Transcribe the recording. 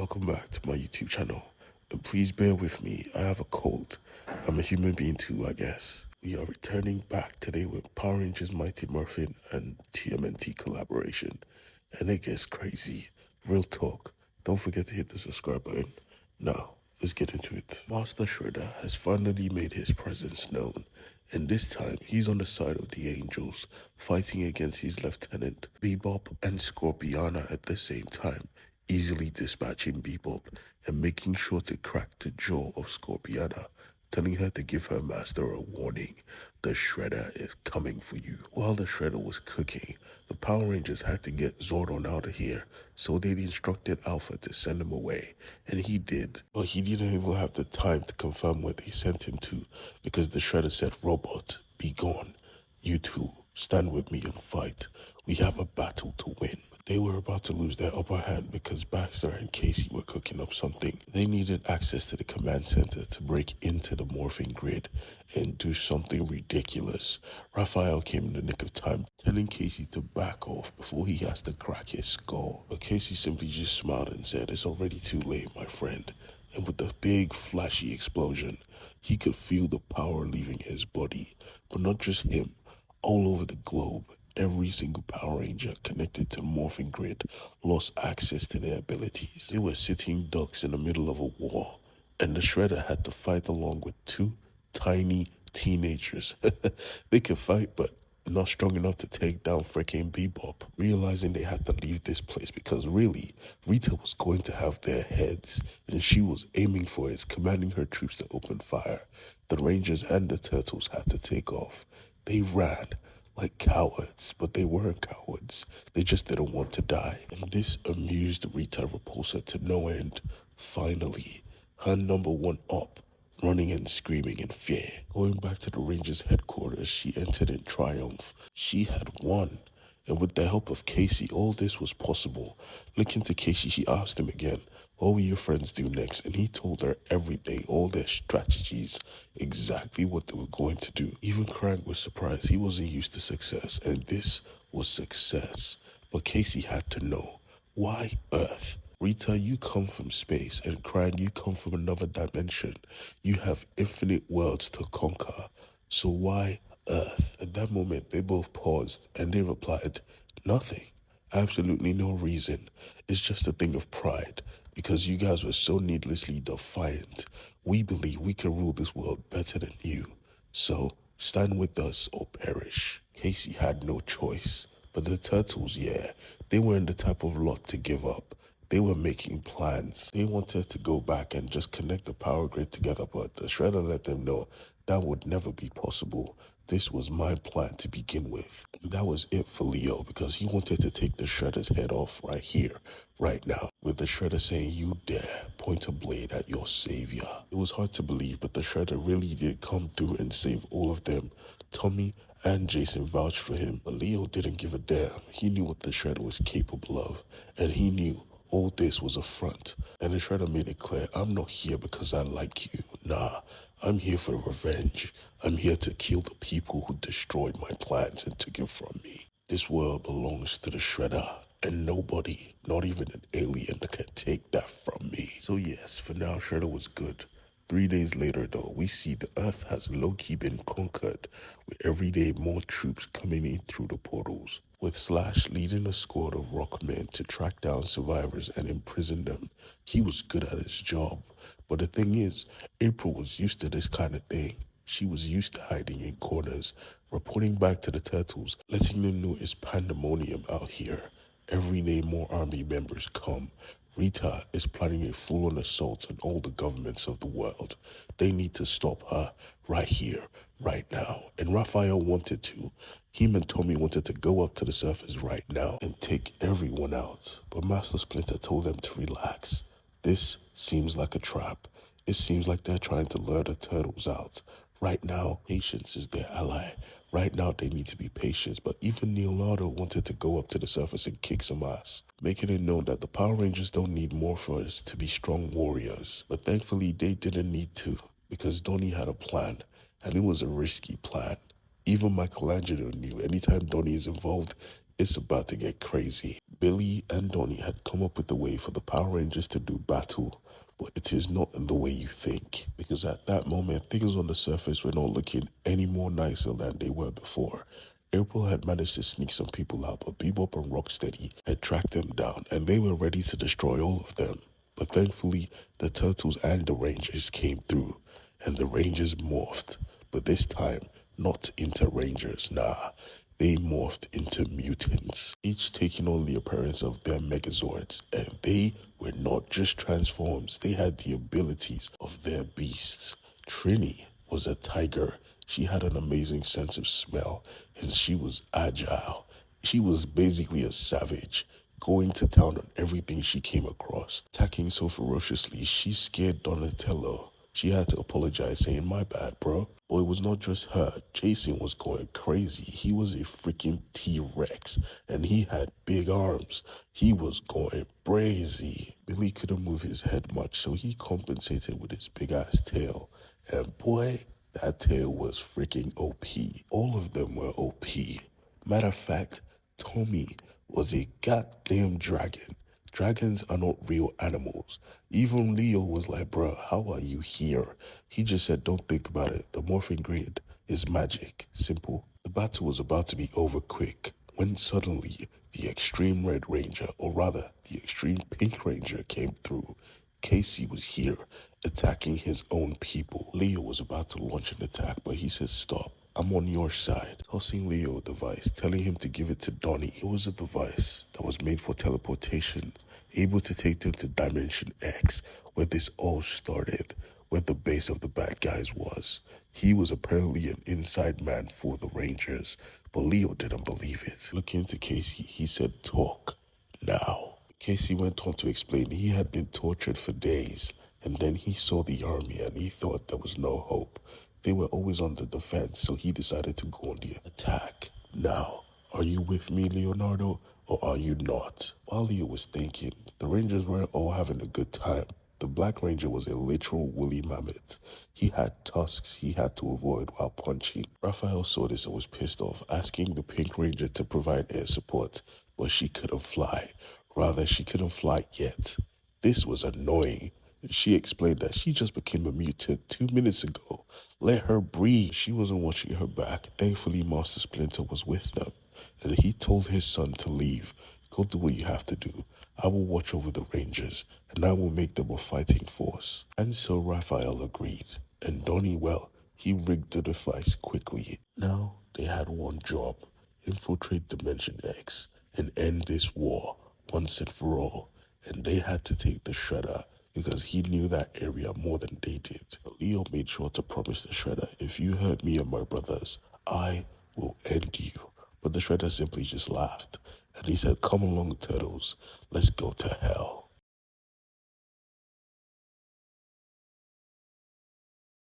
welcome back to my YouTube channel. And please bear with me, I have a cold. I'm a human being too, I guess. We are returning back today with Power Rangers Mighty Morphin and TMNT collaboration. And it gets crazy. Real talk. Don't forget to hit the subscribe button. Now, let's get into it. Master Shredder has finally made his presence known. And this time, he's on the side of the Angels, fighting against his lieutenant, Bebop and Scorpiana at the same time, easily dispatching Bebop and making sure to crack the jaw of Scorpiana, telling her to give her master a warning. The Shredder is coming for you. While the Shredder was cooking, the Power Rangers had to get Zordon out of here, so they instructed Alpha to send him away, and he did. But he didn't even have the time to confirm where they sent him to, because the Shredder said, "Robot, be gone. You two, stand with me and fight. We have a battle to win." They were about to lose their upper hand because Baxter and Casey were cooking up something. They needed access to the command center to break into the morphing grid and do something ridiculous. Raphael came in the nick of time, telling Casey to back off before he has to crack his skull. But Casey simply just smiled and said, "It's already too late, my friend." And with the big flashy explosion, he could feel the power leaving his body. But not just him, all over the globe. Every single Power Ranger connected to the morphing grid lost access to their abilities. They were sitting ducks in the middle of a war, and the Shredder had to fight along with two tiny teenagers. They could fight, but not strong enough to take down freaking Bebop. Realizing they had to leave this place because really, Rita was going to have their heads, and she was aiming for it, commanding her troops to open fire. The Rangers and the Turtles had to take off. They ran like cowards, but they weren't cowards. They just didn't want to die. And this amused Rita Repulsa to no end. Finally, her number one up, running and screaming in fear. Going back to the Rangers headquarters, she entered in triumph. She had won. And with the help of Casey, all this was possible. Looking to Casey, she asked him again, "What will your friends do next?" And he told her everything, all their strategies, exactly what they were going to do. Even Krang was surprised. He wasn't used to success, and this was success. But Casey had to know, why Earth? Rita, you come from space, and Krang, you come from another dimension. You have infinite worlds to conquer. So why Earth? At that moment, they both paused, and they replied, "Nothing. Absolutely no reason. It's just a thing of pride, because you guys were so needlessly defiant. We believe we can rule this world better than you. So stand with us or perish." Casey had no choice. But the Turtles, yeah, they weren't the type of lot to give up. They were making plans. They wanted to go back and just connect the power grid together, but the Shredder let them know that would never be possible. This was my plan to begin with. That was it for Leo, because he wanted to take the Shredder's head off right here, right now, with the Shredder saying, "You dare point a blade at your savior." It was hard to believe, but the Shredder really did come through and save all of them. Tommy and Jason vouched for him, but Leo didn't give a damn. He knew what the Shredder was capable of, and he knew all this was a front. And the Shredder made it clear, "I'm not here because I like you. Nah, I'm here for revenge. I'm here to kill the people who destroyed my plans and took it from me. This world belongs to the Shredder, and nobody, not even an alien, can take that from me." So yes, for now, Shredder was good. 3 days later, though, we see the Earth has low-key been conquered, with every day more troops coming in through the portals, with Slash leading a squad of rockmen to track down survivors and imprison them. He was good at his job. But the thing is, April was used to this kind of thing. She was used to hiding in corners, reporting back to the Turtles, letting them know it's pandemonium out here. Every day more army members come. Rita is planning a full-on assault on all the governments of the world. They need to stop her right here, right now. And Raphael wanted to. Him and Tommy wanted to go up to the surface right now and take everyone out. But Master Splinter told them to relax. This seems like a trap. It seems like they're trying to lure the Turtles out. Right now, patience is their ally. Right now, they need to be patient, but even Leonardo wanted to go up to the surface and kick some ass, making it known that the Power Rangers don't need morphers to be strong warriors. But thankfully, they didn't need to, because Donnie had a plan, and it was a risky plan. Even Michelangelo knew anytime Donnie is involved, It's about to get crazy. Billy and Donnie had come up with a way for the Power Rangers to do battle, but it is not in the way you think. Because at that moment, things on the surface were not looking any more nicer than they were before. April had managed to sneak some people out, but Bebop and Rocksteady had tracked them down, and they were ready to destroy all of them. But thankfully, the Turtles and the Rangers came through, and the Rangers morphed. But this time, not into Rangers, nah. They morphed into mutants, each taking on the appearance of their Megazords, and they were not just transforms, they had the abilities of their beasts. Trini was a tiger. She had an amazing sense of smell, and she was agile. She was basically a savage, going to town on everything she came across. Attacking so ferociously, she scared Donatello. She had to apologize, saying, "My bad, bro." But it was not just her. Jason was going crazy. He was a freaking T-Rex, and he had big arms. He was going crazy. Billy couldn't move his head much, so he compensated with his big-ass tail. And boy, that tail was freaking OP. All of them were OP. Matter of fact, Tommy was a goddamn dragon. Dragons are not real animals. Even Leo was like, "Bruh, how are you here?" He just said, "Don't think about it. The morphing grid is magic. Simple." The battle was about to be over quick when suddenly the Extreme Red Ranger, or rather, the Extreme Pink Ranger came through. Casey was here, attacking his own people. Leo was about to launch an attack, but he said, "Stop. I'm on your side." Tossing Leo a device, telling him to give it to Donnie. It was a device that was made for teleportation, able to take them to Dimension X, where this all started, where the base of the bad guys was. He was apparently an inside man for the Rangers, but Leo didn't believe it. Looking to Casey, he said, "Talk now." Casey went on to explain he had been tortured for days, and then he saw the army and he thought there was no hope. They were always on the defense, so he decided to go on the attack. Now, are you with me, Leonardo, or are you not? While Leo was thinking, the Rangers weren't all having a good time. The Black Ranger was a literal woolly mammoth. He had tusks he had to avoid while punching. Raphael saw this and was pissed off, asking the Pink Ranger to provide air support, but she couldn't fly. Rather, she couldn't fly yet. This was annoying. She explained that she just became a mutant 2 minutes ago. Let her breathe. She wasn't watching her back. Thankfully, Master Splinter was with them, and he told his son to leave. "Go do what you have to do. I will watch over the Rangers, and I will make them a fighting force." And so Raphael agreed. And Donnie, well, he rigged the device quickly. Now they had one job: infiltrate Dimension X and end this war once and for all. And they had to take the Shredder because he knew that area more than they did. But Leo made sure to promise the Shredder, "If you hurt me and my brothers, I will end you." But the Shredder simply just laughed, and he said, "Come along, Turtles, let's go to hell."